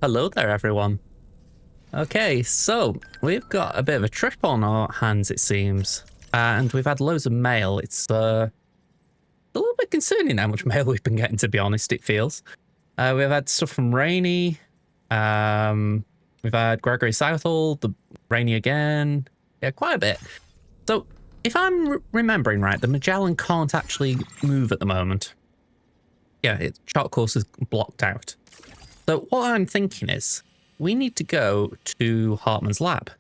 Hello there, everyone. Okay, so we've got a bit of a trip on our hands, it seems. And we've had loads of mail. It's a little bit concerning how much mail we've been getting, to be honest, it feels. We've had stuff from Rainy. We've had Gregory Southall, the Rainy again. Yeah, quite a bit. So, if I'm remembering right, the Magellan can't actually move at the moment. Yeah, its chart course is blocked out. So what I'm thinking is, we need to go to Heartman's lab.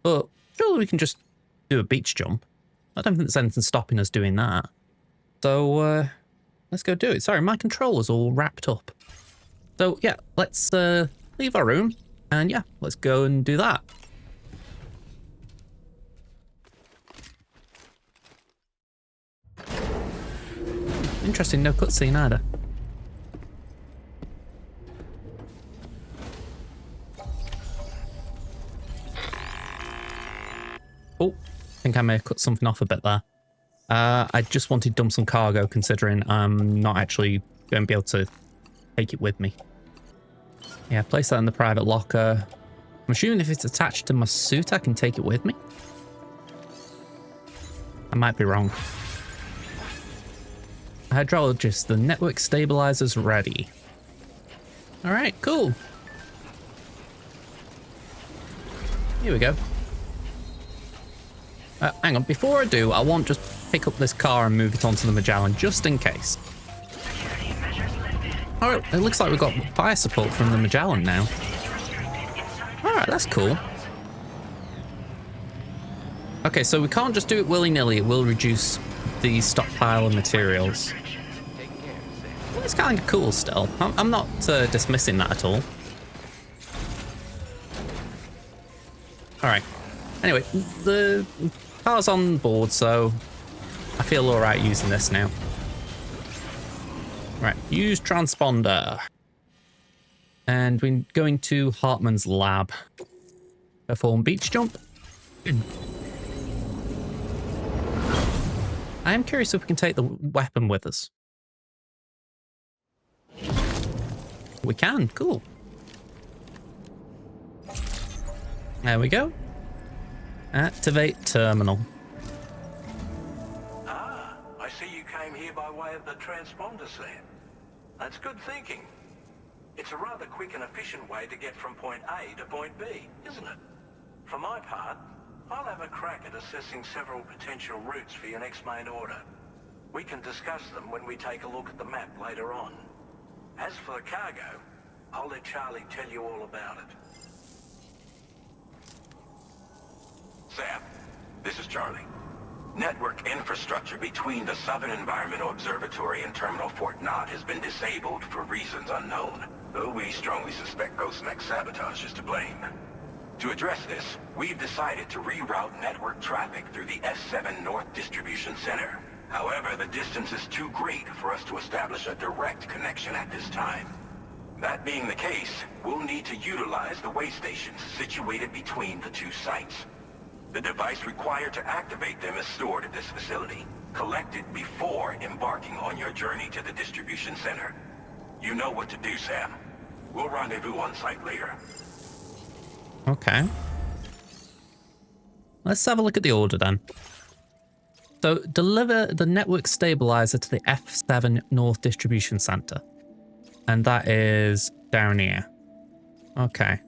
But surely we can just do a beach jump. I don't think there's anything stopping us doing that. So let's go do it. Sorry, my controller's all wrapped up. So yeah, let's leave our room and yeah, let's go and do that. Interesting, no cutscene either. Oh, I think I may have cut something off a bit there. I just wanted to dump some cargo, considering I'm not actually going to be able to take it with me. Yeah, place that in the private locker. I'm assuming if it's attached to my suit, I can take it with me. I might be wrong. Hydrologist, the network stabilizer's ready. All right, cool. Here we go. Hang on, before I do, I want to just pick up this car and move it onto the Magellan, just in case. Alright, it looks like we've got fire support from the Magellan now. Alright, that's cool. Okay, so we can't just do it willy-nilly, it will reduce the stockpile of materials. Well, it's kind of cool still. I'm not dismissing that at all. Alright. Anyway, the car's on board, so I feel alright using this now. Right, use transponder. And we're going to Heartman's lab. Perform beach jump. I am curious if we can take the weapon with us. We can, cool. There we go. Activate terminal. Ah, I see you came here by way of the transponder set. That's good thinking. It's a rather quick and efficient way to get from point A to point B, isn't it? For my part, I'll have a crack at assessing several potential routes for your next main order. We can discuss them when we take a look at the map later on. As for the cargo, I'll let Charlie tell you all about it. Sam, this is Charlie. Network infrastructure between the Southern Environmental Observatory and Terminal Fort Knott has been disabled for reasons unknown, though we strongly suspect Ghostneck's sabotage is to blame. To address this, we've decided to reroute network traffic through the S7 North Distribution Center. However, the distance is too great for us to establish a direct connection at this time. That being the case, we'll need to utilize the way stations situated between the two sites. The device required to activate them is stored at this facility, collected before embarking on your journey to the distribution center. You know what to do, Sam. We'll rendezvous on site later. Okay. Let's have a look at the order then. So, deliver the network stabilizer to the F7 North Distribution Center. And that is down here. Okay.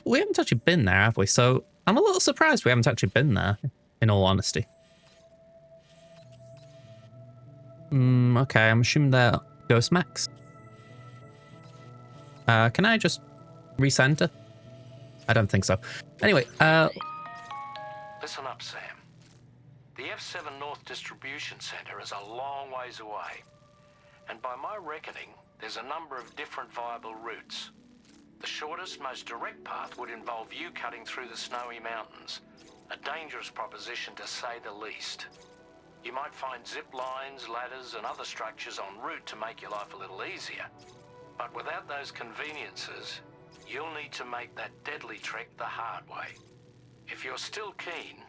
We haven't actually been there, have we? So I'm a little surprised we haven't actually been there, in all honesty. Okay, I'm assuming they're ghost mechs. Can I just recenter? I don't think so. Anyway, Listen up, Sam. The F7 North Distribution Center is a long ways away. And by my reckoning, there's a number of different viable routes. The shortest, most direct path would involve you cutting through the snowy mountains. A dangerous proposition, to say the least. You might find zip lines, ladders, and other structures en route to make your life a little easier. But without those conveniences, you'll need to make that deadly trek the hard way. If you're still keen,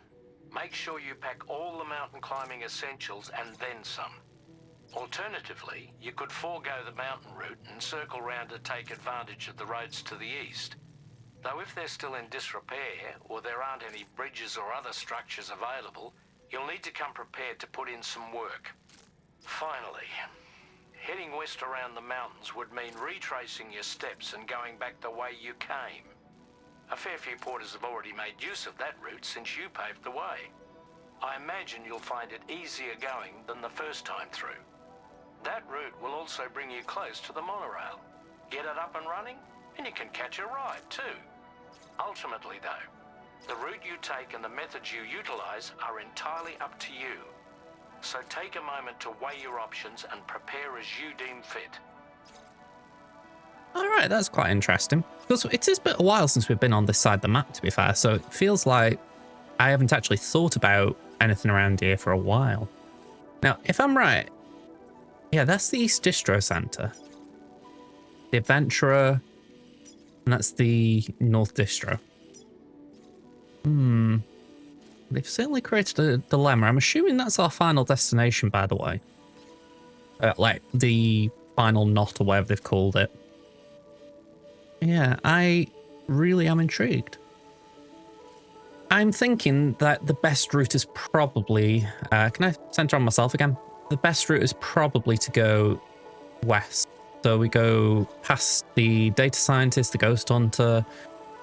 make sure you pack all the mountain climbing essentials and then some. Alternatively, you could forego the mountain route and circle round to take advantage of the roads to the east. Though if they're still in disrepair, or there aren't any bridges or other structures available, you'll need to come prepared to put in some work. Finally, heading west around the mountains would mean retracing your steps and going back the way you came. A fair few porters have already made use of that route since you paved the way. I imagine you'll find it easier going than the first time through. That route will also bring you close to the monorail. Get it up and running, and you can catch a ride too. Ultimately though, the route you take and the methods you utilize are entirely up to you. So take a moment to weigh your options and prepare as you deem fit. All right, that's quite interesting. Because it is a bit a while since we've been on this side of the map, to be fair, so it feels like I haven't actually thought about anything around here for a while. Now, if I'm right, yeah, that's the East Distro Center, the Adventurer, and that's the North Distro. They've certainly created a dilemma. I'm assuming that's our final destination, by the way. Like the final knot or whatever they've called it. Yeah, I really am intrigued. I'm thinking that the best route is probably... can I center on myself again? The best route is probably to go west. So we go past the data scientist, the ghost hunter,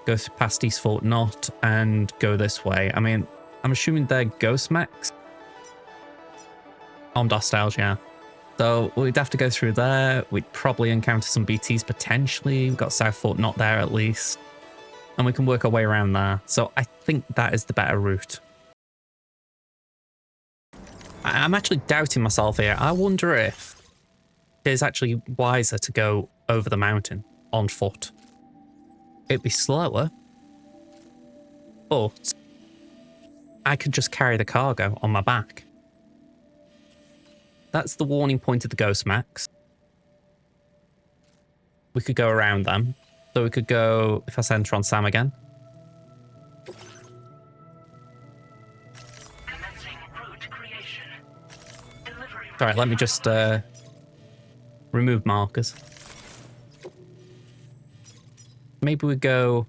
go past East Fort Knot, and go this way. I mean, I'm assuming they're ghost mechs. Armed hostiles, yeah. So we'd have to go through there. We'd probably encounter some BTs potentially. We've got South Fort Knot there at least. And we can work our way around there. So I think that is the better route. I'm actually doubting myself here. I wonder if it is actually wiser to go over the mountain on foot. It'd be slower, but I could just carry the cargo on my back. That's the warning point of the Ghost Max. We could go around them. So we could go, if I center on Sam again. Alright, let me just remove markers. Maybe we go,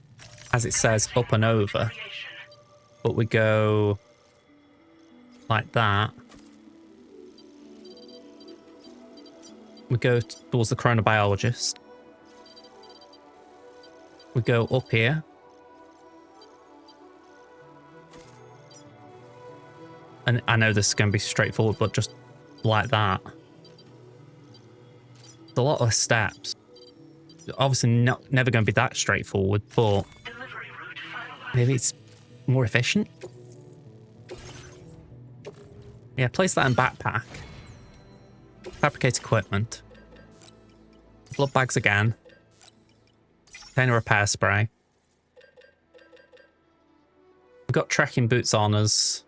as it says, up and over. But we go like that. We go towards the Chronobiologist. We go up here. And I know this is going to be straightforward, but just like that. It's a lot of steps. Obviously never going to be that straightforward, but maybe it's more efficient. Yeah, place that in backpack. Fabricate equipment. Blood bags again. Container repair spray. We've got trekking boots on us.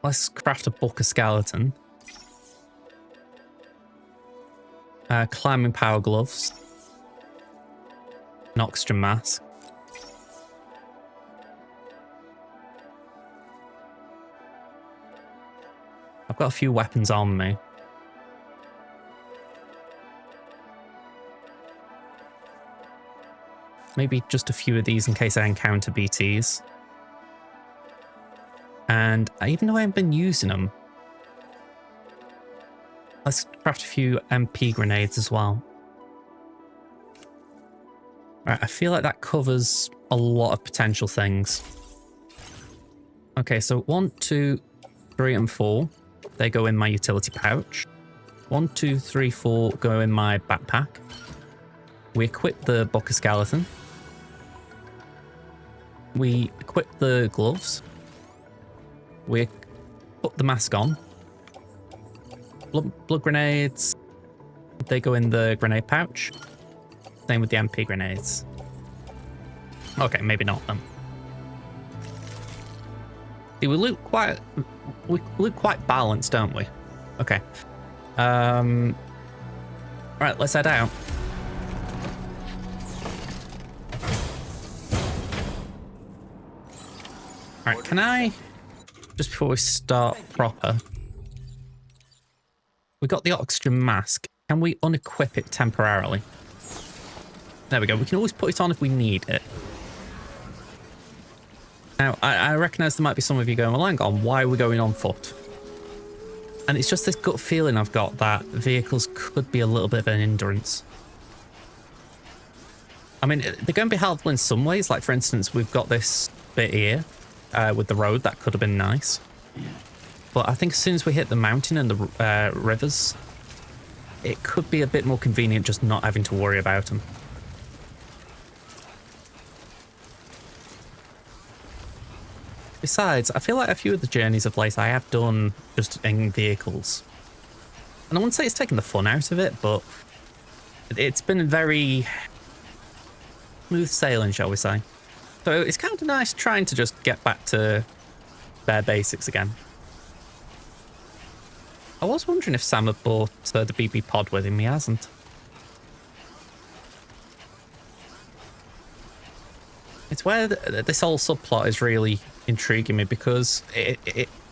Let's craft a bulk of skeleton. Climbing power gloves. An oxygen mask. I've got a few weapons on me. Maybe just a few of these in case I encounter BTs. And even though I haven't been using them, let's craft a few MP grenades as well. Right, I feel like that covers a lot of potential things. Okay, so 1, 2, 3, and 4. They go in my utility pouch. 1, 2, 3, 4 go in my backpack. We equip the bucket skeleton. We equip the gloves. We put the mask on. Blood grenades. They go in the grenade pouch. Same with the MP grenades. Okay, maybe not them. See, we look quite balanced, don't we? Okay. Right, let's head out. Alright, can I, just before we start proper, we got the oxygen mask. Can we unequip it temporarily? There we go. We can always put it on if we need it. Now, I recognise there might be some of you going, well, hang on, why are we going on foot? And it's just this gut feeling I've got that vehicles could be a little bit of an hindrance. I mean, they're going to be helpful in some ways. Like, for instance, we've got this bit here with the road. That could have been nice. But I think as soon as we hit the mountain and the rivers, it could be a bit more convenient just not having to worry about them. Besides, I feel like a few of the journeys of late I have done just in vehicles. And I wouldn't say it's taken the fun out of it, but it's been very smooth sailing, shall we say. So it's kind of nice trying to just get back to bare basics again. I was wondering if Sam had bought the BB pod with him. He hasn't. It's where this whole subplot is really intriguing me, because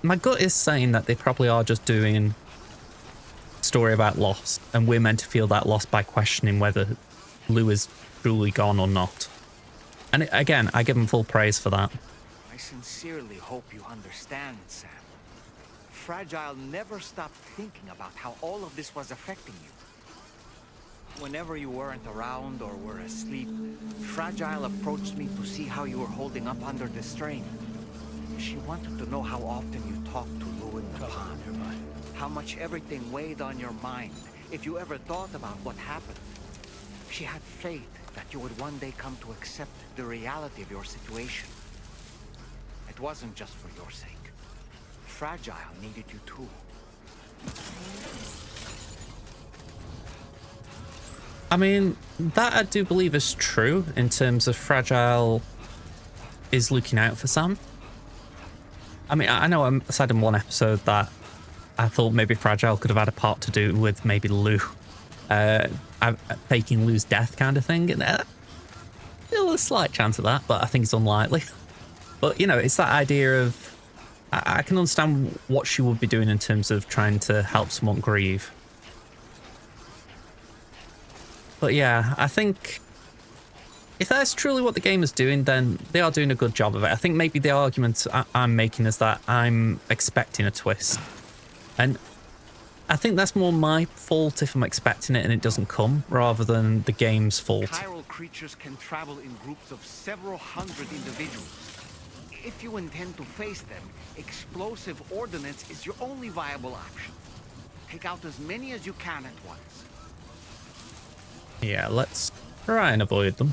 my gut is saying that they probably are just doing a story about loss, and we're meant to feel that loss by questioning whether Lou is truly gone or not. And again, I give him full praise for that. I sincerely hope you understand, Sam. Fragile never stopped thinking about how all of this was affecting you. Whenever you weren't around or were asleep, Fragile approached me to see how you were holding up under the strain. She wanted to know how often you talked to Lou in the pond, how much everything weighed on your mind, if you ever thought about what happened. She had faith that you would one day come to accept the reality of your situation. It wasn't just for your sake. Fragile needed you too. I mean, that I do believe is true in terms of Fragile is looking out for Sam. I mean, I know I said in one episode that I thought maybe Fragile could have had a part to do with maybe Lou faking Lou's death kind of thing. And still a slight chance of that, but I think it's unlikely. But, you know, it's that idea of I can understand what she would be doing in terms of trying to help someone grieve. But yeah, I think if that's truly what the game is doing, then they are doing a good job of it. I think maybe the argument I'm making is that I'm expecting a twist. And I think that's more my fault if I'm expecting it and it doesn't come, rather than the game's fault. Chiral creatures can travel in groups of several hundred individuals. If you intend to face them, explosive ordnance is your only viable option. Take out as many as you can at once. Yeah, let's try and avoid them.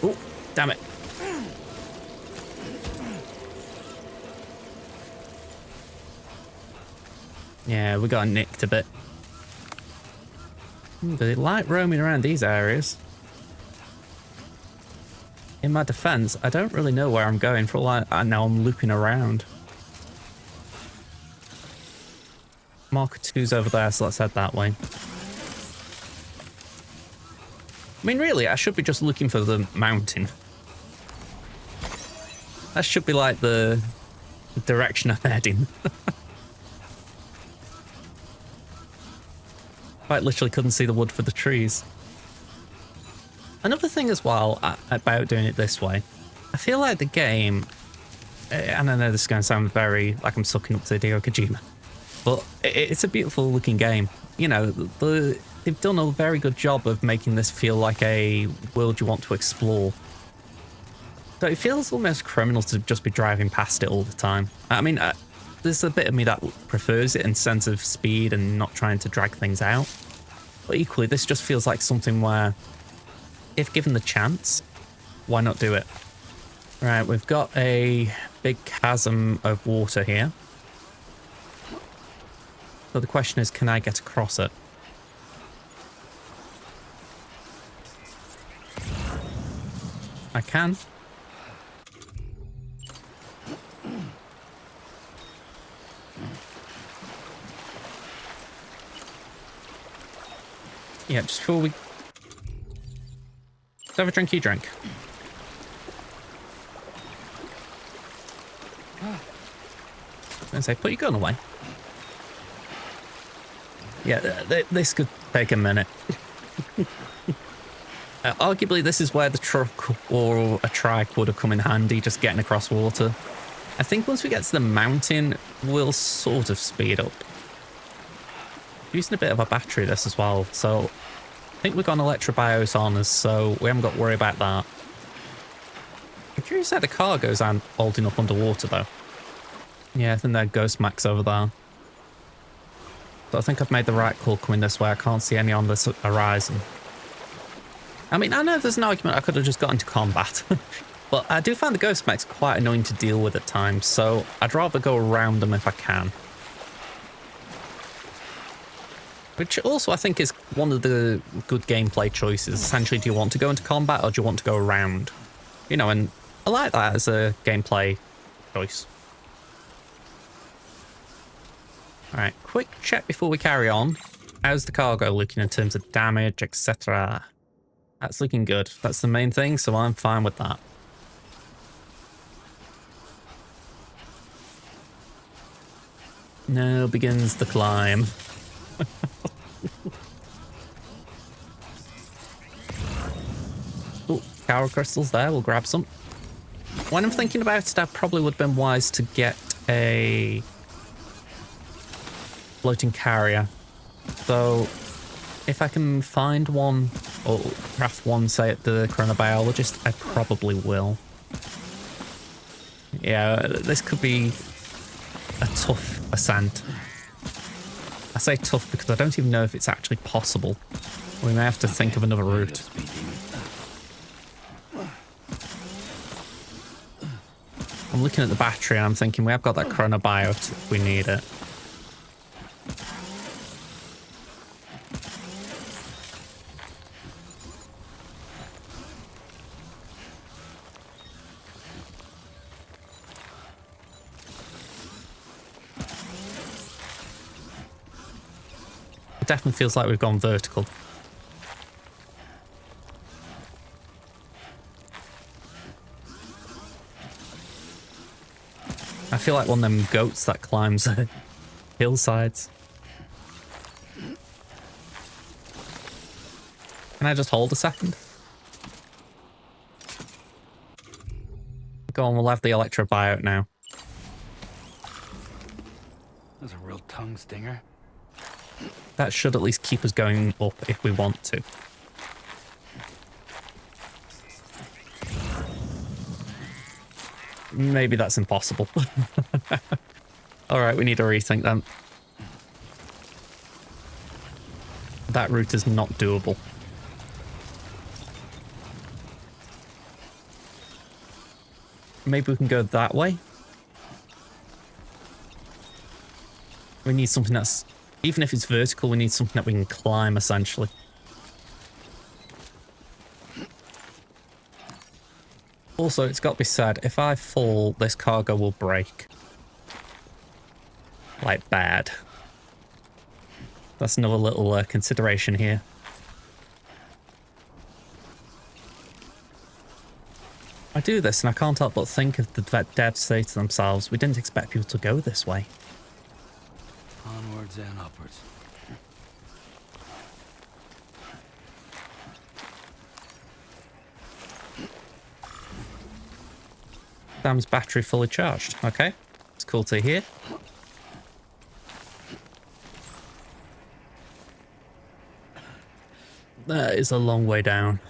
Oh, damn it. Yeah, we got nicked a bit. They like roaming around these areas. In my defense, I don't really know where I'm going. For all I know, I'm looping around. Marker 2's over there, so let's head that way. I mean, really, I should be just looking for the mountain. That should be like the direction I'm heading. Quite literally couldn't see the wood for the trees. Another thing as well about doing it this way, I feel like the game, and I know this is going to sound very like I'm sucking up to Hideo Kojima, but it's a beautiful looking game. You know, they've done a very good job of making this feel like a world you want to explore. So it feels almost criminal to just be driving past it all the time. I mean, there's a bit of me that prefers it in sense of speed and not trying to drag things out. But equally, this just feels like something where, if given the chance, why not do it? Right, we've got a big chasm of water here. So the question is, can I get across it? I can. Yeah, just before we... Have a drinky drink. I say, put your gun away. Yeah, this could take a minute. Arguably, this is where the truck or a trike would have come in handy, just getting across water. I think once we get to the mountain, we'll sort of speed up. Using a bit of a battery this as well, so I think we've got an electrobios on us, so we haven't got to worry about that. I'm curious how the cargo's holding up underwater though. Yeah, I think they're ghost max over there. But I think I've made the right call coming this way. I can't see any on this horizon. I mean, I know there's an argument I could have just got into combat. But I do find the ghost mechs quite annoying to deal with at times, so I'd rather go around them if I can. Which also I think is one of the good gameplay choices. Essentially, do you want to go into combat or do you want to go around? You know, and I like that as a gameplay choice. Alright, quick check before we carry on. How's the cargo looking in terms of damage, etc.? That's looking good. That's the main thing, so I'm fine with that. Now begins the climb. Oh, power crystals there. We'll grab some. When I'm thinking about it, I probably would have been wise to get a floating carrier. So if I can find one or craft one, say at the Chronobiologist, I probably will. Yeah, this could be a tough ascent. I say tough because I don't even know if it's actually possible. We may have to think of another route. I'm looking at the battery and I'm thinking we have got that chronobiot if we need it. It definitely feels like we've gone vertical. I feel like one of them goats that climbs hillsides. Can I just hold a second? Go on, we'll have the electrobiote now. That's a real tongue stinger. That should at least keep us going up if we want to. Maybe that's impossible. Alright, we need to rethink them. That route is not doable. Maybe we can go that way. We need something that's... Even if it's vertical, we need something that we can climb, essentially. Also, it's got to be said, if I fall, this cargo will break. Like, bad. That's another little consideration here. I do this and I can't help but think of the devs say to themselves, we didn't expect people to go this way. Onwards and upwards. Sam's battery fully charged. Okay, it's cool to hear. That is a long way down.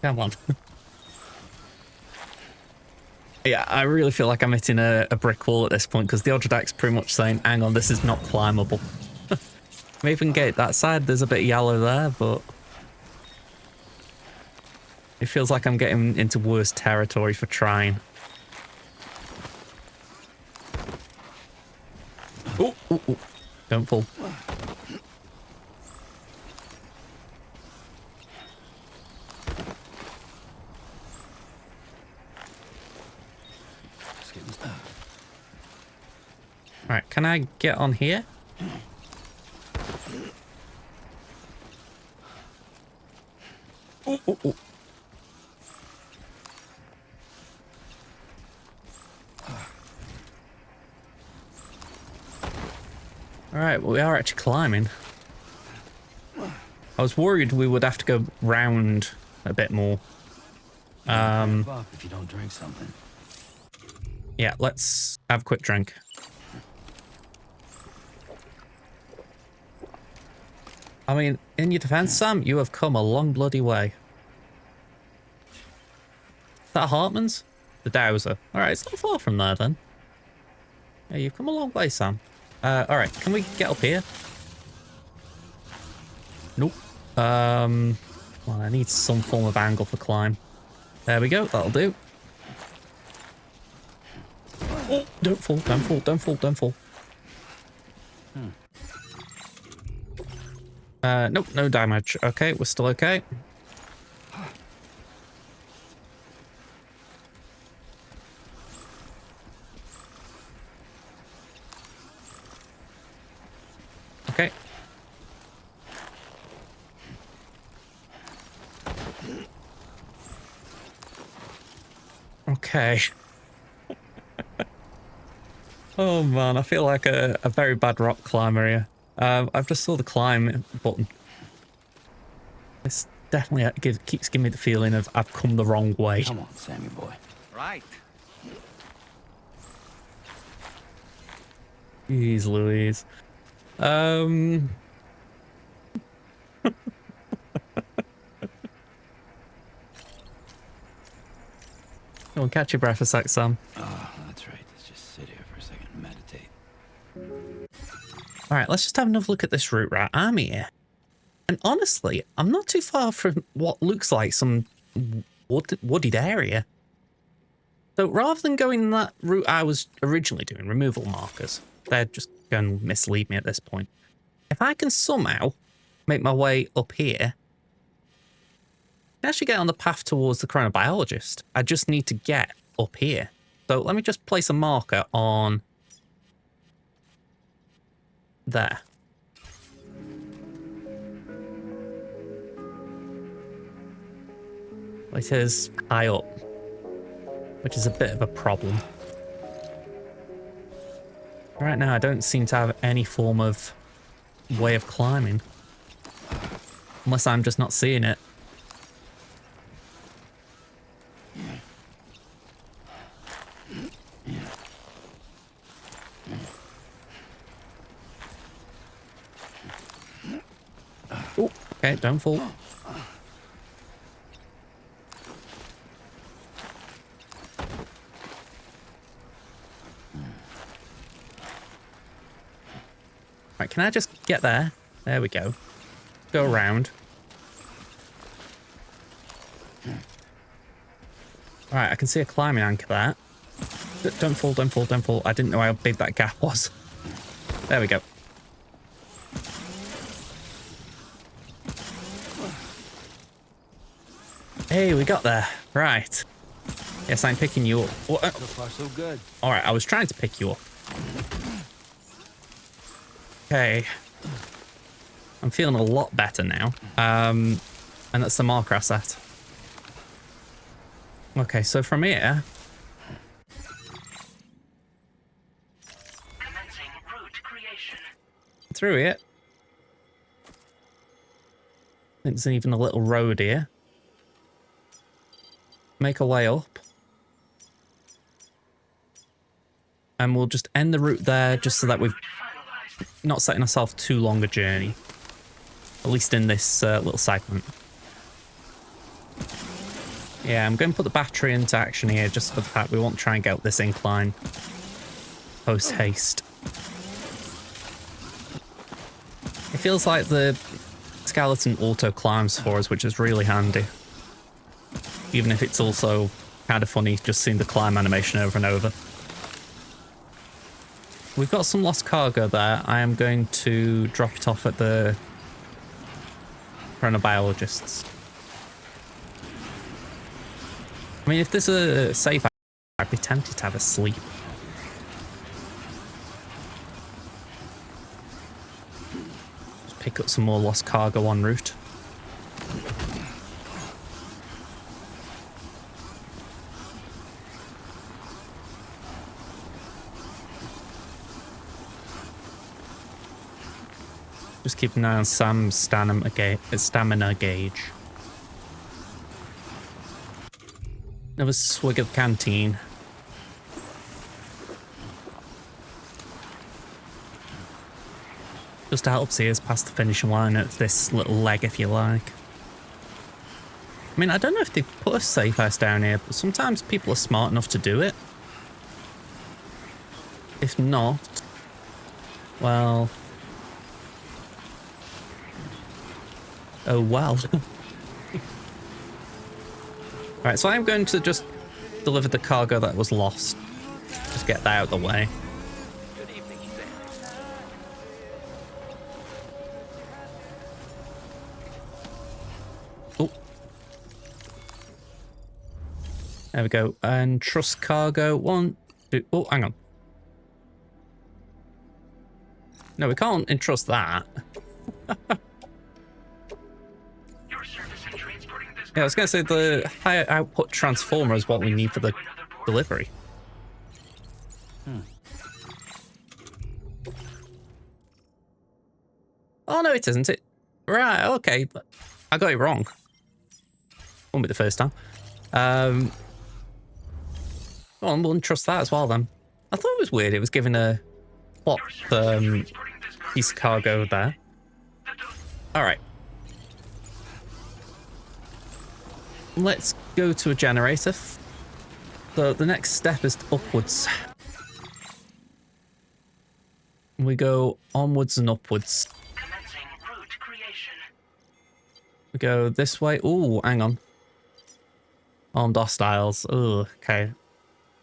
Come on. Yeah, I really feel like I'm hitting a brick wall at this point because the Odradak's pretty much saying, hang on, this is not climbable. Maybe we can get that side, there's a bit of yellow there, but it feels like I'm getting into worse territory for trying. Oh, oh, oh. Don't fall. Alright, can I get on here? Ooh, ooh, ooh. Alright, well, we are actually climbing. I was worried we would have to go round a bit more. If you don't drink something. Yeah, let's have a quick drink. I mean, in your defense, Sam, you have come a long bloody way. Is that Heartman's? The Dowser. Alright, it's not far from there then. Yeah, you've come a long way, Sam. Alright, can we get up here? Nope. Well, I need some form of angle for climb. There we go, that'll do. Oh, don't fall, don't fall, don't fall, don't fall. Nope, no damage. Okay, we're still okay. Okay. Okay. Oh man, I feel like a very bad rock climber here. I've just saw the climb button. This definitely keeps giving me the feeling of I've come the wrong way. Come on, Sammy boy. Right. Jeez Louise. Go on, catch your breath a sec, Sam. Oh, that's right. Let's just sit here for a second and meditate. Alright, let's just have another look at this route, right? I'm here. And honestly, I'm not too far from what looks like some wooded area. So rather than going that route I was originally doing, removal markers, they're just going to mislead me at this point. If I can somehow make my way up here, I can actually get on the path towards the Chronobiologist. I just need to get up here. So let me just place a marker on there. It is high up, which is a bit of a problem. Right now, I don't seem to have any form of way of climbing. Unless I'm just not seeing it. Oh, okay, don't fall. Right, can I just get there? There we go. Go around. Alright, I can see a climbing anchor there. Don't fall, don't fall, don't fall. I didn't know how big that gap was. There we go. Hey, we got there. Right. Yes, I'm picking you up. So far, so good. Alright, I was trying to pick you up. Okay. I'm feeling a lot better now. And that's the marker I set. Okay, so from here... through it. There's even a little road here. Make a way up. And we'll just end the route there just so that we've not setting ourselves too long a journey. At least in this little segment. Yeah, I'm going to put the battery into action here just for the fact we want to try and get up this incline post haste. It feels like the skeleton auto climbs for us, which is really handy. Even if it's also kind of funny just seeing the climb animation over and over. We've got some lost cargo there. I am going to drop it off at the Chronobiologists. I mean, if there's a safe, I'd be tempted to have a sleep. pick up some more lost cargo en route. Just keep an eye on Sam's stamina gauge. Another swig of canteen. Just to help see us past the finishing line at this little leg, if you like. I mean, I don't know if they put a safe house down here, but sometimes people are smart enough to do it. If not, well... oh, wow. Right, so I'm going to just deliver the cargo that was lost. Just get that out of the way. Good evening, Sam. Oh. There we go. And trust cargo. 1, 2... oh, hang on. No, we can't entrust that. Yeah, I was going to say the higher output transformer is what we need for the delivery. Oh, no, it isn't. Right, okay. I got it wrong. Won't be the first time. Well, we'll trust that as well, then. I thought it was weird. It was giving a plot piece of cargo there. All right. Let's go to a generator. So the next step is upwards. We go onwards and upwards. We go this way. Ooh, hang on. Armed hostiles. Ugh, okay.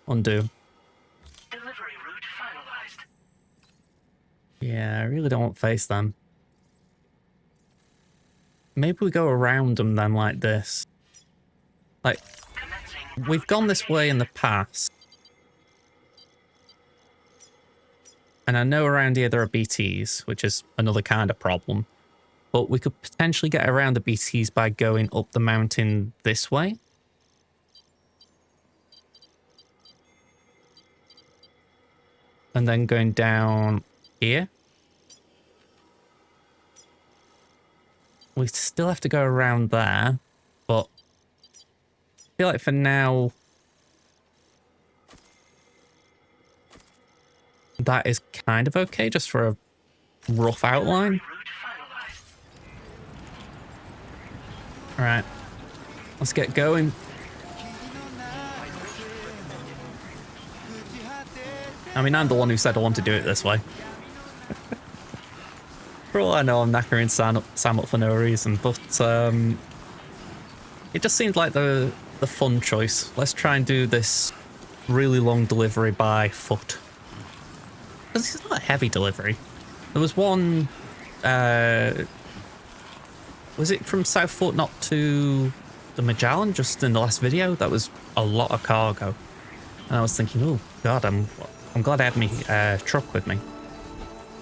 Undo. Delivery route finalized. Yeah, I really don't want to face them. Maybe we go around them then like this. Like, we've gone this way in the past. And I know around here there are BTs, which is another kind of problem. But we could potentially get around the BTs by going up the mountain this way. And then going down here. We still have to go around there, but I feel like for now that is kind of okay just for a rough outline. All right, let's get going. I mean, I'm the one who said I want to do it this way. For all I know, I'm knackering Sam up for no reason, but it just seemed like the fun choice. Let's try and do this really long delivery by foot. Because it's not a heavy delivery. There was one... was it from South Fort Knot to the Magellan just in the last video? That was a lot of cargo. And I was thinking, oh, God, I'm glad I had my truck with me.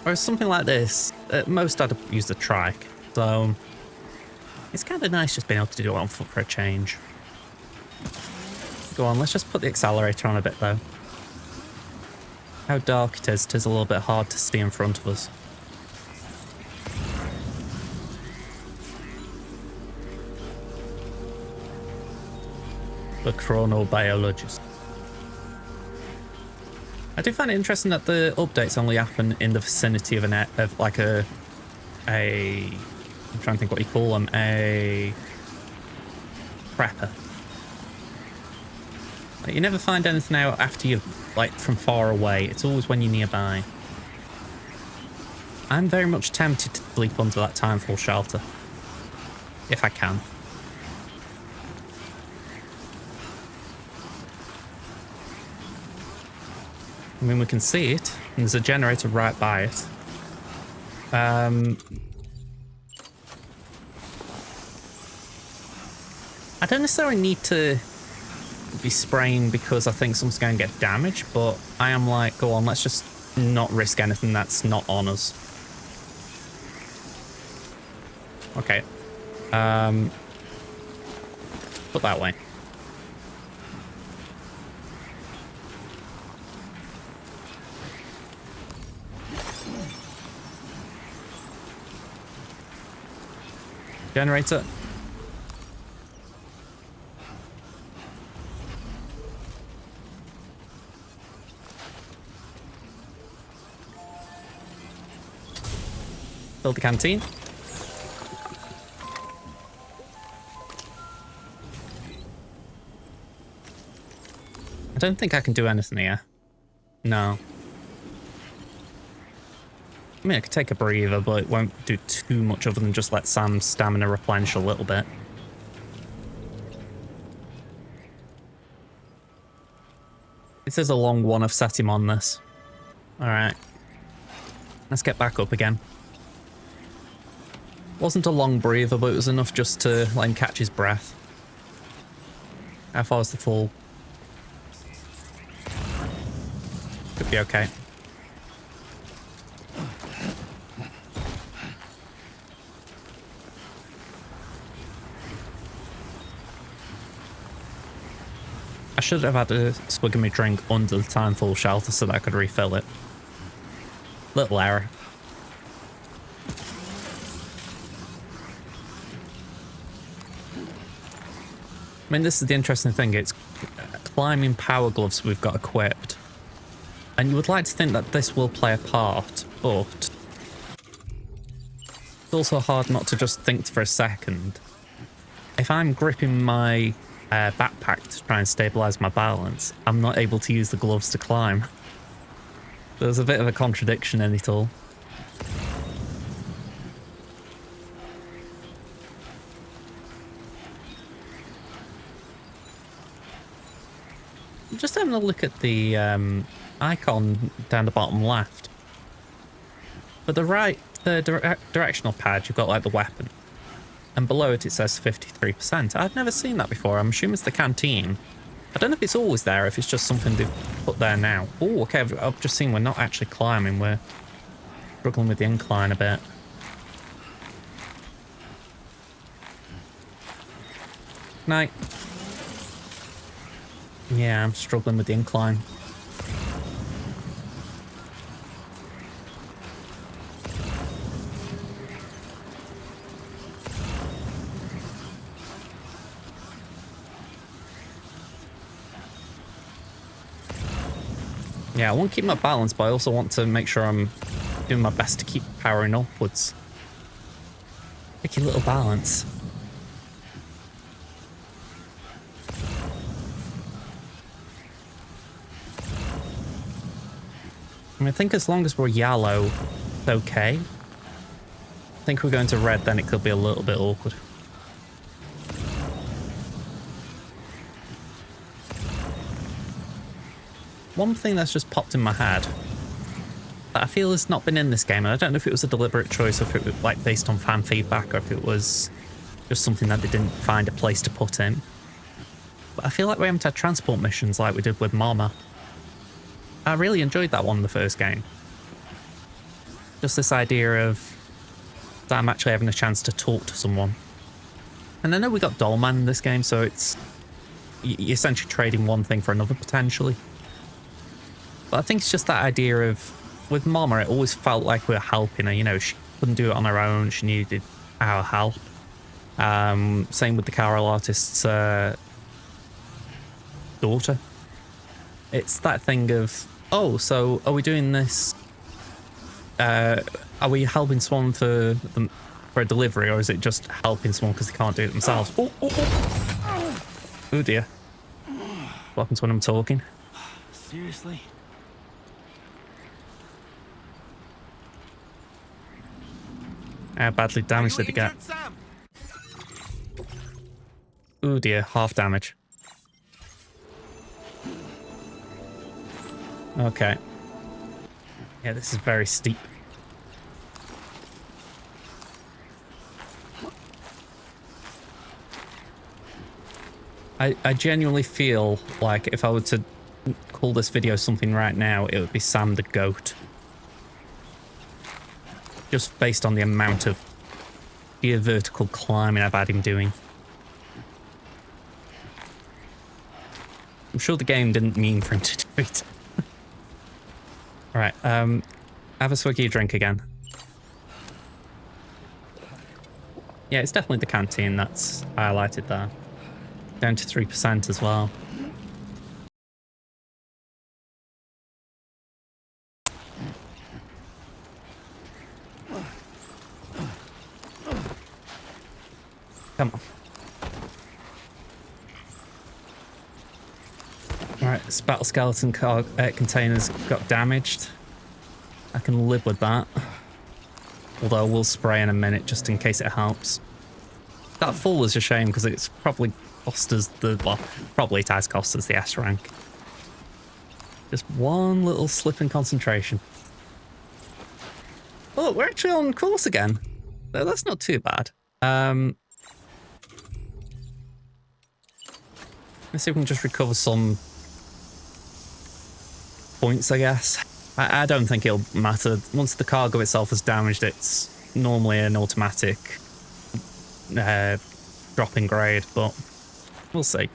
Whereas something like this, at most I'd use the trike. So it's kind of nice just being able to do it on foot for a change. Go on, let's just put the accelerator on a bit though. How dark it is a little bit hard to see in front of us. The Chronobiologist. I do find it interesting that the updates only happen in the vicinity of I'm trying to think what you call them, a prepper. Like, you never find anything out after you're like from far away. It's always when you're nearby. I'm very much tempted to sleep under that timefall shelter, if I can. I mean, we can see it, and there's a generator right by it. I don't necessarily need to be spraying because I think something's going to get damaged, but I am like, go on, let's just not risk anything that's not on us. Okay. Put that way. Generator. Build the canteen. I don't think I can do anything here. No. I mean, I could take a breather, but it won't do too much other than just let Sam's stamina replenish a little bit. This is a long one. I've set him on this. Alright. Let's get back up again. Wasn't a long breather, but it was enough just to let him catch his breath. How far is the fall? Could be okay. I should have had a swig of my drink under the time full shelter so that I could refill it. Little error. I mean, this is the interesting thing. It's climbing power gloves we've got equipped. And you would like to think that this will play a part, but it's also hard not to just think for a second. If I'm gripping my backpack to try and stabilize my balance, I'm not able to use the gloves to climb. There's a bit of a contradiction in it all. Just having a look at the icon down the bottom left. But the directional pad, you've got like the weapon. And below it, it says 53%. I've never seen that before. I'm assuming it's the canteen. I don't know if it's always there, if it's just something they've put there now. Oh, okay, I've just seen we're not actually climbing. We're struggling with the incline a bit. Night. Yeah, I'm struggling with the incline. Yeah, I want to keep my balance, but I also want to make sure I'm doing my best to keep powering upwards. Tricky little balance. I mean, I think as long as we're yellow, it's okay. I think we're going to red, then it could be a little bit awkward. One thing that's just popped in my head that I feel has not been in this game, and I don't know if it was a deliberate choice or if it was like based on fan feedback or if it was just something that they didn't find a place to put in. But I feel like we haven't had transport missions like we did with Mama. I really enjoyed that one in the first game. Just this idea of that I'm actually having a chance to talk to someone. And I know we got Dollman in this game, so it's you're essentially trading one thing for another potentially. But I think it's just that idea of, with Mama, it always felt like we were helping her. You know, she couldn't do it on her own. She needed our help. Same with the Carol artist's daughter. It's that thing of, oh, so are we doing this? Are we helping someone for a delivery, or is it just helping someone because they can't do it themselves? Oh, oh, oh. Oh dear. What happens when I'm talking? Seriously? How badly damaged did it get? Oh dear, half damage. Okay. Yeah, this is very steep. I genuinely feel like if I were to call this video something right now, it would be Sam the Goat. Just based on the amount of sheer vertical climbing I've had him doing. I'm sure the game didn't mean for him to do it. Alright, have a swiggy drink again. Yeah, it's definitely the canteen that's highlighted there. Down to 3% as well. Come on. Alright, this battle skeleton container's got damaged. I can live with that. Although we'll spray in a minute just in case it helps. That fall is a shame because it's probably cost us the... Well, probably it has cost us the S rank. Just one little slip in concentration. Oh, we're actually on course again. No, that's not too bad. Let's see if we can just recover some points, I guess. I don't think it'll matter. Once the cargo itself is damaged, it's normally an automatic drop in grade, but we'll see.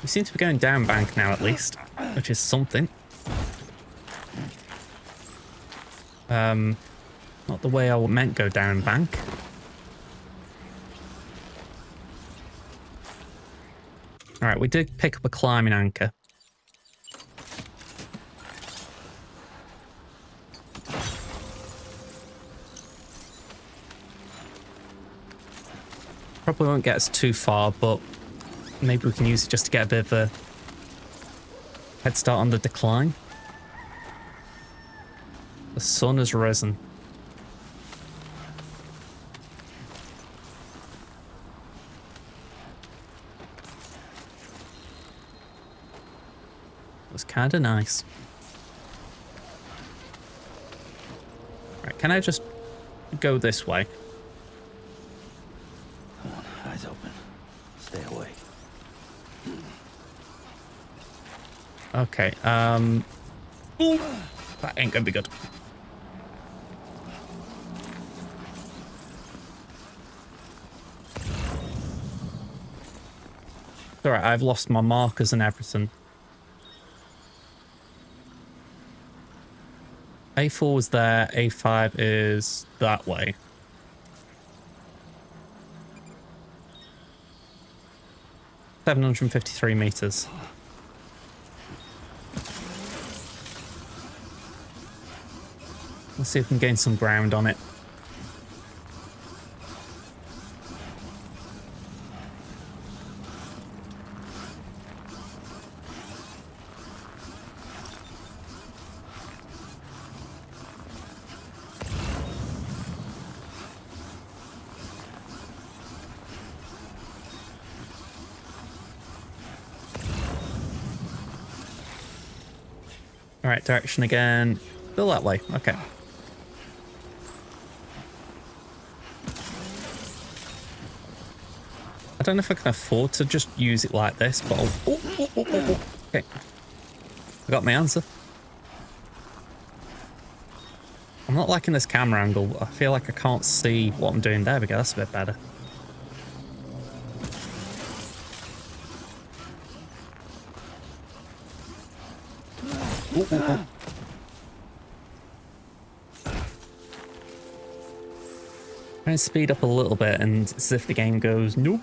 We seem to be going down bank now, at least, which is something. Not the way I meant go down bank. Alright, we did pick up a climbing anchor. Probably won't get us too far, but maybe we can use it just to get a bit of a head start on the decline. The sun has risen. It was kind of nice. Right, can I just go this way? Come on, eyes open. Stay away. Okay, ooh, that ain't gonna be good. Alright, I've lost my markers and everything. A4 was there, A5 is that way. $753 meters. Let's see if we can gain some ground on it. All right, direction again. Still that way. Okay. I don't know if I can afford to just use it like this, but I'll... Oh. Okay. I got my answer. I'm not liking this camera angle. I feel like I can't see what I'm doing. There we go. That's a bit better. Try and speed up a little bit, and it's as if the game goes, nope.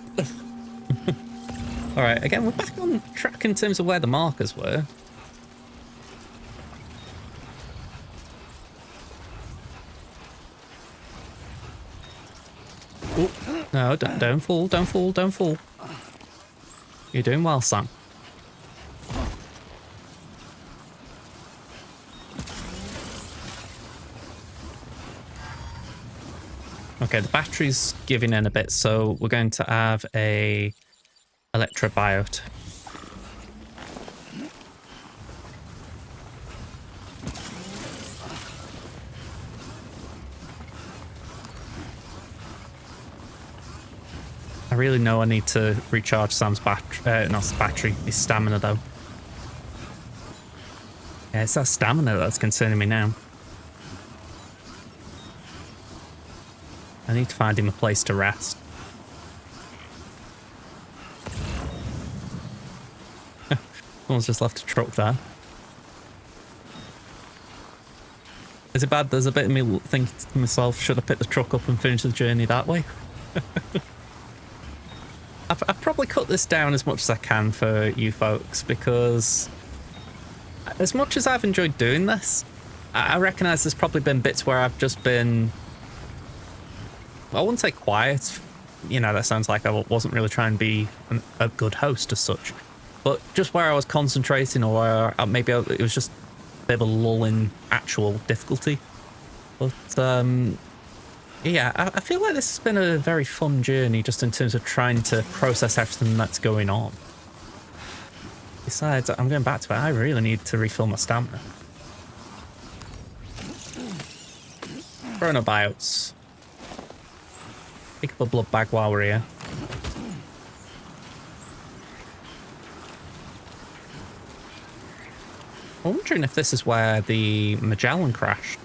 Alright, again, we're back on track in terms of where the markers were. Oh, no, don't fall, don't fall, don't fall. You're doing well, Sam. Okay, the battery's giving in a bit, so we're going to have a electrobiote. I really know I need to recharge Sam's battery, not his battery, his stamina though. Yeah, it's that stamina that's concerning me now. I need to find him a place to rest. Someone's just left a truck there. Is it bad? There's a bit of me thinking to myself, should I pick the truck up and finish the journey that way? I've probably cut this down as much as I can for you folks, because as much as I've enjoyed doing this, I recognise there's probably been bits where I've just been, I wouldn't say quiet, you know, that sounds like I wasn't really trying to be a good host as such, but just where I was concentrating, or where maybe it was just a bit of a lull in actual difficulty. But yeah, I feel like this has been a very fun journey just in terms of trying to process everything that's going on. Besides, I'm going back to it, I really need to refill my stamina. Chronobiotes. Pick up a blood bag while we're here. I'm wondering if this is where the Magellan crashed.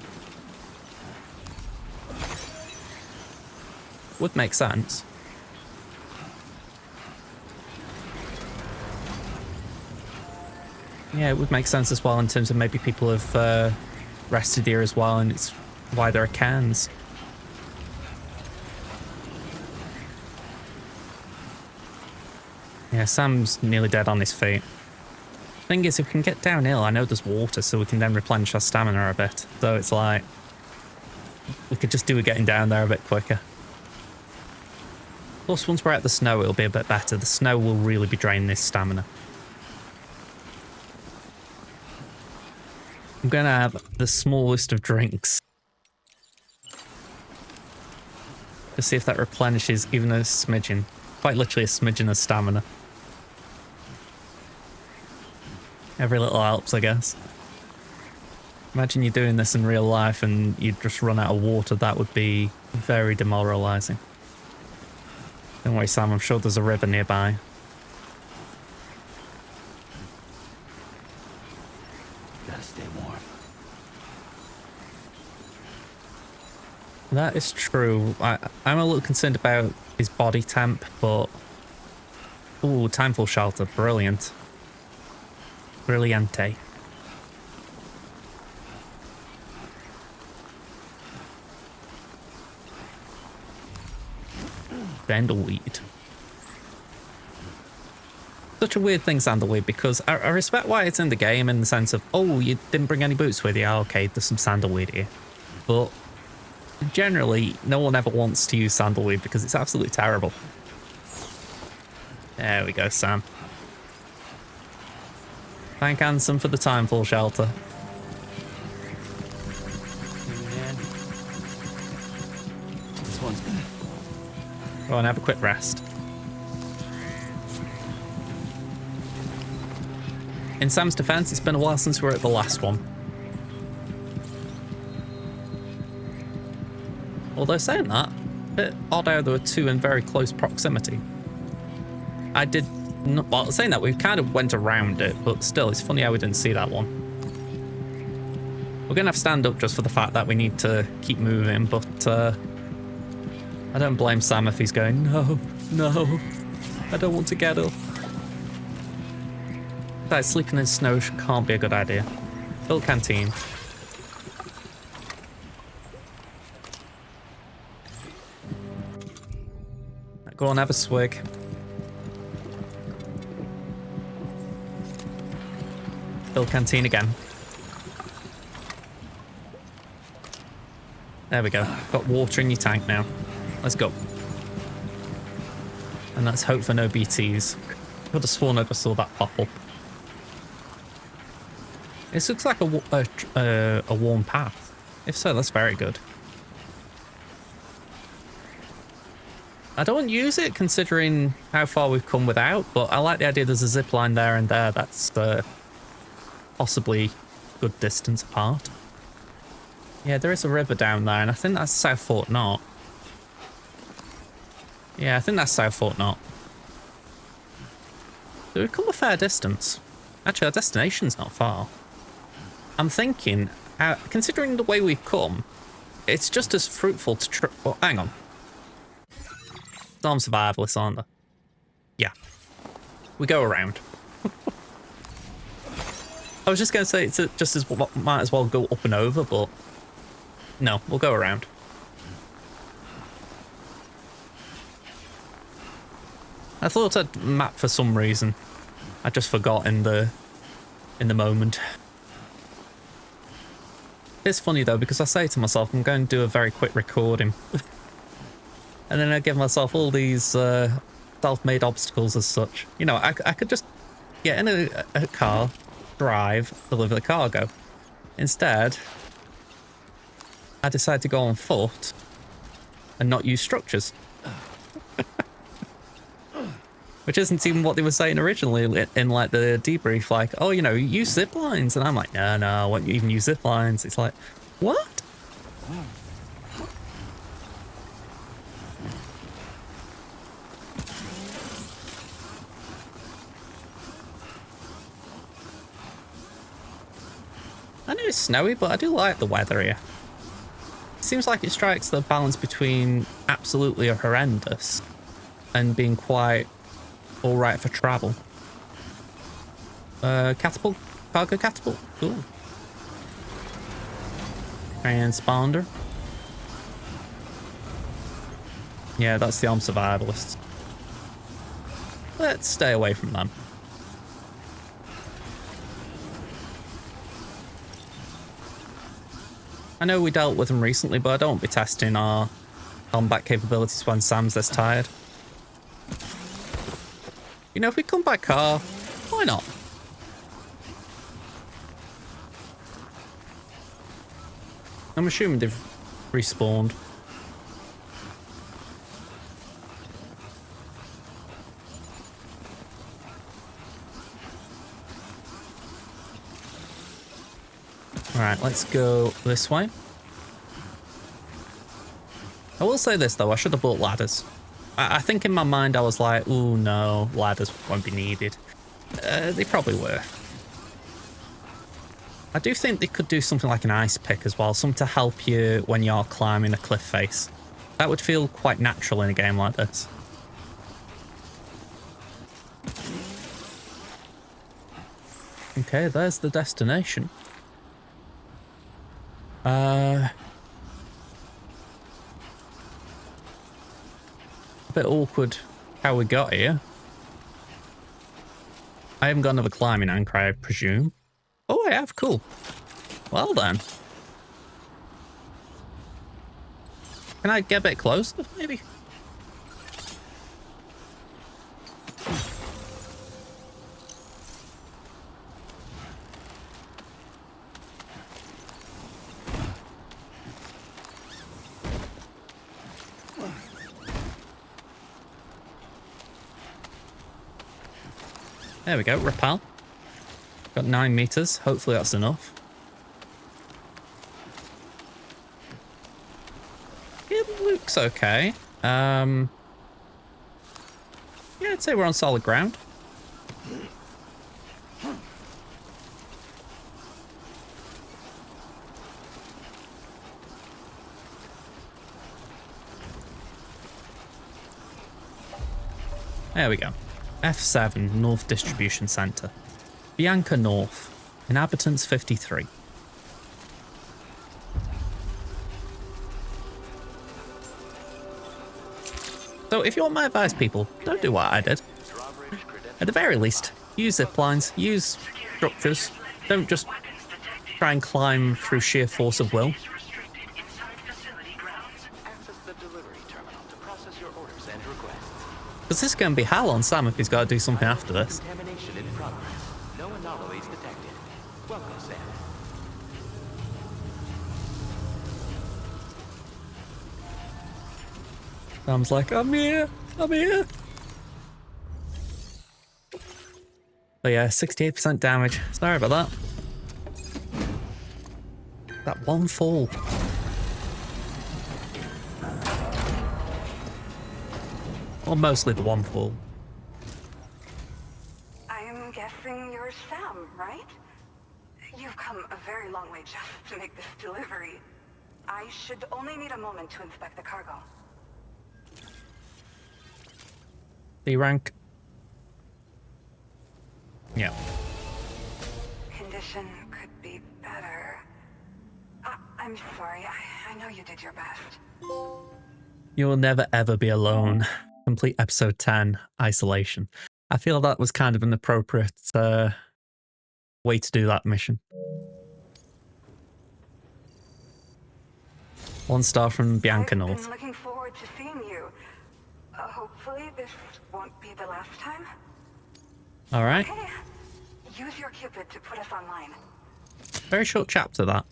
Would make sense. Yeah, it would make sense as well in terms of maybe people have rested here as well, and it's why there are cans. Yeah, Sam's nearly dead on his feet. Thing is, if we can get downhill, I know there's water, so we can then replenish our stamina a bit. So it's like, we could just do it getting down there a bit quicker. Plus, once we're at the snow, it'll be a bit better. The snow will really be draining this stamina. I'm going to have the smallest of drinks. To see if that replenishes even a smidgen. Quite literally a smidgen of stamina. Every little helps, I guess. Imagine you're doing this in real life and you just run out of water. That would be very demoralising. Don't worry, Sam, I'm sure there's a river nearby. Gotta stay warm. That is true. I'm a little concerned about his body temp, but... Ooh, timeful shelter. Brilliant. Brilliante. Sandalweed. Such a weird thing, sandalweed, because I respect why it's in the game in the sense of, oh, you didn't bring any boots with you. Oh, okay, there's some sandalweed here. But generally, no one ever wants to use sandalweed because it's absolutely terrible. There we go, Sam. Thank Anson for the timeful shelter. This one's good. Go on, have a quick rest. In Sam's defense, it's been a while since we were at the last one. Although saying that, a bit odd how there were two in very close proximity. I did not, well, saying that, we kind of went around it, but still, it's funny how we didn't see that one. We're going to have to stand up just for the fact that we need to keep moving, but I don't blame Sam if he's going, no, no, I don't want to get up. That sleeping in snow can't be a good idea. Build canteen. Go on, have a swig. Build canteen again. There we go. Got water in your tank now. Let's go. And let's hope for no BTs. Could have sworn I just saw that pop up. This looks like a worn path. If so, that's very good. I don't use it considering how far we've come without, but I like the idea there's a zip line there and there. That's possibly good distance apart. Yeah, there is a river down there, and I think that's South Fort Knot. Yeah, I think that's South Fort Knot. So we've come a fair distance. Actually, our destination's not far. I'm thinking, considering the way we've come, it's just as fruitful to well, hang on. Some survivalists, aren't there? Yeah. We go around. I was just going to say it's just as might as well go up and over, but no, we'll go around. I thought I'd map for some reason. I just forgot in the moment. It's funny though, because I say to myself, I'm going to do a very quick recording. And then I give myself all these self-made obstacles as such. You know, I could just get in a car, drive, deliver the cargo. Instead, I decide to go on foot and not use structures. Which isn't even what they were saying originally in like the debrief, like, oh, you know, use zip lines. And I'm like, no, I won't even use zip lines. It's like, what? I know it's snowy, but I do like the weather here. It seems like it strikes the balance between absolutely horrendous and being quite alright for travel. Catapult? Cargo catapult? Cool. Transponder. Yeah, that's the armed survivalists. Let's stay away from them. I know we dealt with them recently, but I don't want to be testing our combat capabilities when Sam's this tired. You know, if we come by car, why not? I'm assuming they've respawned. Alright, let's go this way. I will say this though, I should have bought ladders. I think in my mind I was like, ooh no, ladders won't be needed. They probably were. I do think they could do something like an ice pick as well, something to help you when you're climbing a cliff face. That would feel quite natural in a game like this. Okay, there's the destination. A bit awkward how we got here. I haven't got another climbing anchor, I presume. Oh, I have. Cool. Well then. Can I get a bit closer, maybe? There we go, rappel. Got 9 meters. Hopefully that's enough. It looks okay. Yeah, I'd say we're on solid ground. There we go. F7, North Distribution Center. Bianca North. Inhabitants 53. So if you want my advice, people, don't do what I did. At the very least, use zip lines, use structures. Don't just try and climb through sheer force of will. Because this is going to be hell on Sam if he's got to do something after this. Contamination in progress. No anomalies detected. Welcome, Sam. Sam's like, I'm here, I'm here. But yeah, 68% damage. Sorry about that. That one fall. Well, mostly the one fall. I'm guessing you're Sam, right? You've come a very long way just to make this delivery. I should only need a moment to inspect the cargo. B rank. Yeah. Condition could be better. I'm sorry. I know you did your best. You will never ever be alone. Complete episode 10, Isolation. I feel that was kind of an appropriate way to do that mission. 1 star from Bianca I've North. been looking forward to seeing you. Hopefully this won't be the last time. All right. Okay. Use your Cupid to put us online. Very short chapter, that.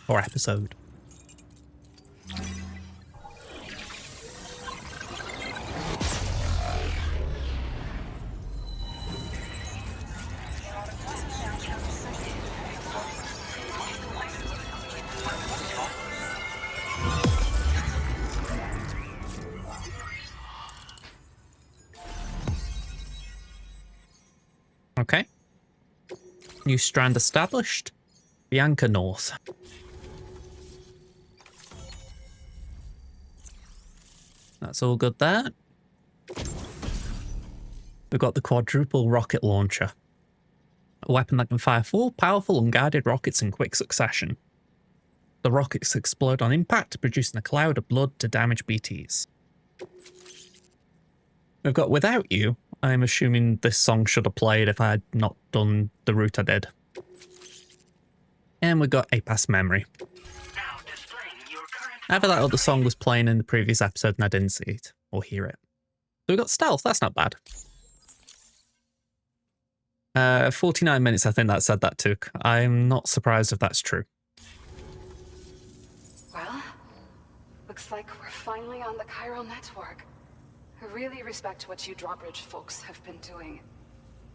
Or episode. Okay. New strand established. Bianca North. That's all good there. We've got the quadruple rocket launcher. A weapon that can fire 4 powerful unguided rockets in quick succession. The rockets explode on impact, producing a cloud of blood to damage BTs. We've got Without You. I'm assuming this song should have played if I had not done the route I did. And we've got A Past Memory. Now displaying your current. Either that other song was playing in the previous episode and I didn't see it or hear it. So we've got Stealth, that's not bad. 49 minutes I think that said that took. I'm not surprised if that's true. Well, looks like we're finally on the chiral network. I really respect what you drawbridge folks have been doing.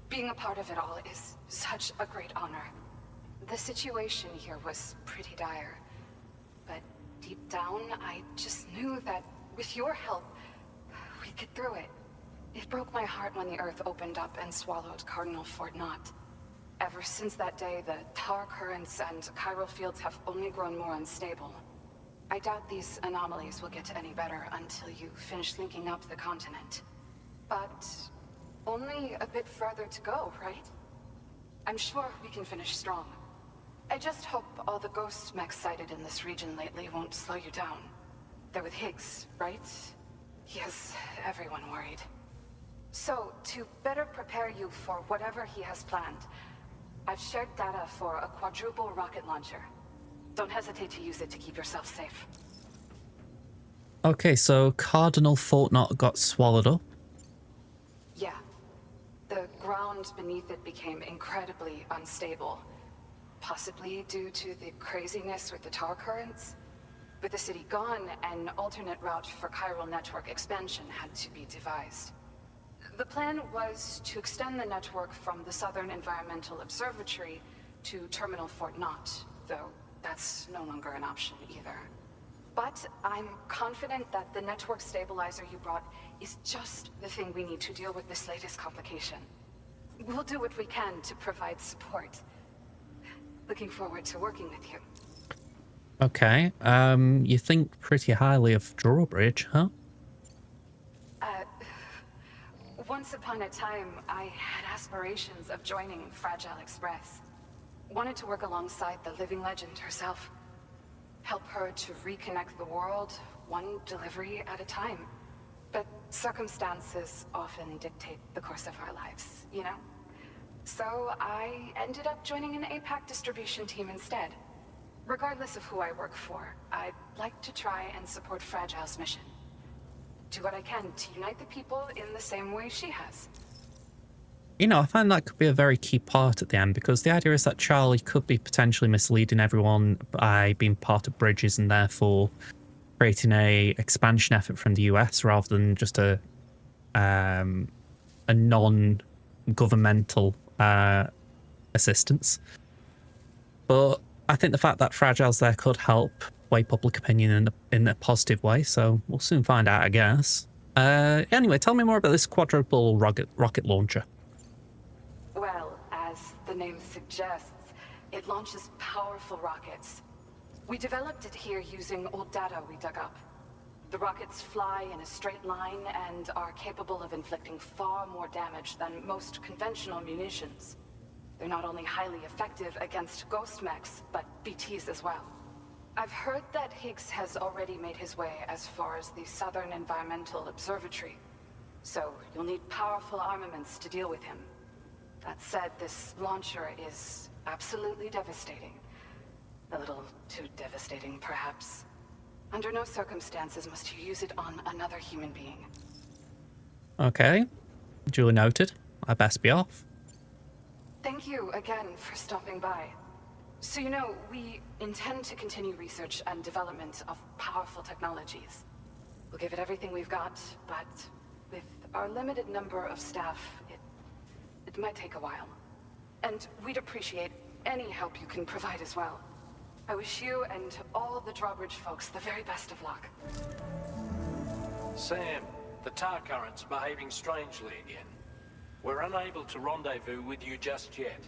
Being a part of it all is such a great honor. The situation here was pretty dire, but deep down, I just knew that with your help, we'd get through it. It broke my heart when the Earth opened up and swallowed Cardinal Fort Knot. Ever since that day, the tar currents and chiral fields have only grown more unstable. I doubt these anomalies will get any better until you finish linking up the continent. But only a bit further to go, right? I'm sure we can finish strong. I just hope all the ghost mechs sighted in this region lately won't slow you down. They're with Higgs, right? He has everyone worried. So, to better prepare you for whatever he has planned, I've shared data for a quadruple rocket launcher. Don't hesitate to use it to keep yourself safe. Okay, so Cardinal Fort Knot got swallowed up. Yeah. The ground beneath it became incredibly unstable. Possibly due to the craziness with the tar currents. With the city gone, an alternate route for chiral network expansion had to be devised. The plan was to extend the network from the Southern Environmental Observatory to Terminal Fort Knot, though that's no longer an option either. But I'm confident that the network stabilizer you brought is just the thing we need to deal with this latest complication. We'll do what we can to provide support. Looking forward to working with you. Okay, you think pretty highly of Drawbridge, huh? Once upon a time, I had aspirations of joining Fragile Express. Wanted to work alongside the living legend herself. Help her to reconnect the world, one delivery at a time. But circumstances often dictate the course of our lives, you know? So I ended up joining an APAC distribution team instead. Regardless of who I work for, I'd like to try and support Fragile's mission. Do what I can to unite the people in the same way she has. You know, I find that could be a very key part at the end, because the idea is that Charlie could be potentially misleading everyone by being part of Bridges and therefore creating a expansion effort from the US rather than just a non-governmental assistance. But I think the fact that Fragile's there could help sway public opinion in a positive way, so we'll soon find out, I guess. Anyway, tell me more about this quadruple rocket launcher. Well, as the name suggests, it launches powerful rockets. We developed it here using old data we dug up. The rockets fly in a straight line and are capable of inflicting far more damage than most conventional munitions. They're not only highly effective against ghost mechs, but BTs as well. I've heard that Higgs has already made his way as far as the Southern Environmental Observatory, so you'll need powerful armaments to deal with him. That said, this launcher is absolutely devastating. A little too devastating, perhaps. Under no circumstances must you use it on another human being. Okay. Duly noted. I best be off. Thank you again for stopping by. So you know, we intend to continue research and development of powerful technologies. We'll give it everything we've got, but with our limited number of staff, it might take a while. And we'd appreciate any help you can provide as well. I wish you and all the Drawbridge folks the very best of luck. Sam, the tar current's behaving strangely again. We're unable to rendezvous with you just yet.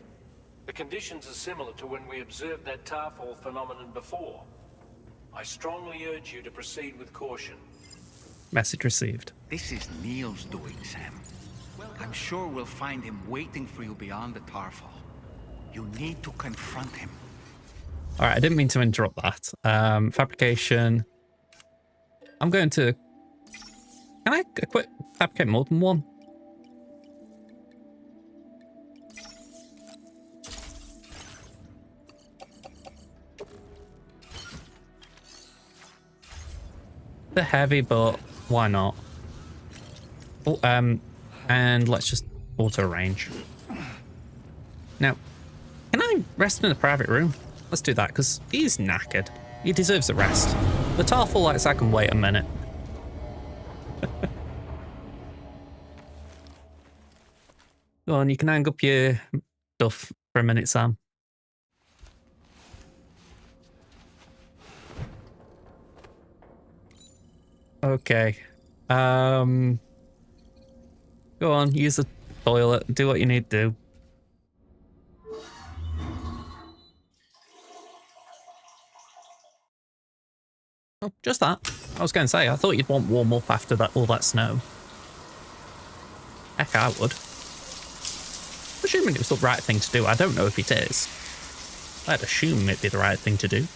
The conditions are similar to when we observed that tar fall phenomenon before. I strongly urge you to proceed with caution. Message received. This is Neil's doing, Sam. I'm sure we'll find him waiting for you beyond the Tarfall. You need to confront him. Alright, I didn't mean to interrupt that. Fabrication. I'm going to... Can I equip fabricate more than one? The heavy, but why not? Oh, and let's just auto range. Now, can I rest in a private room? Let's do that, because he's knackered. He deserves a rest. The Tarfall lights, I can wait a minute. Go on, you can hang up your stuff for a minute, Sam. Okay. Go on, use the toilet, do what you need to do. Oh, just that. I was going to say, I thought you'd want warm up after that all that snow. Heck, I would. Assuming it was the right thing to do. I don't know if it is. I'd assume it'd be the right thing to do.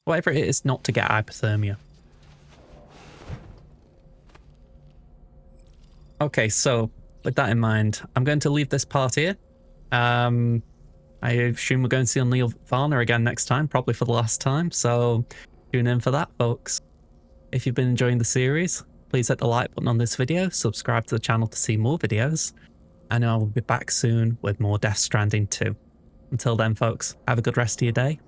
Whatever it is, not to get hypothermia. Okay, so with that in mind, I'm going to leave this part here. I assume we're going to see Neil Varner again next time, probably for the last time, so tune in for that, folks. If you've been enjoying the series, please hit the like button on this video, subscribe to the channel to see more videos, and I will be back soon with more Death Stranding 2. Until then, folks, have a good rest of your day.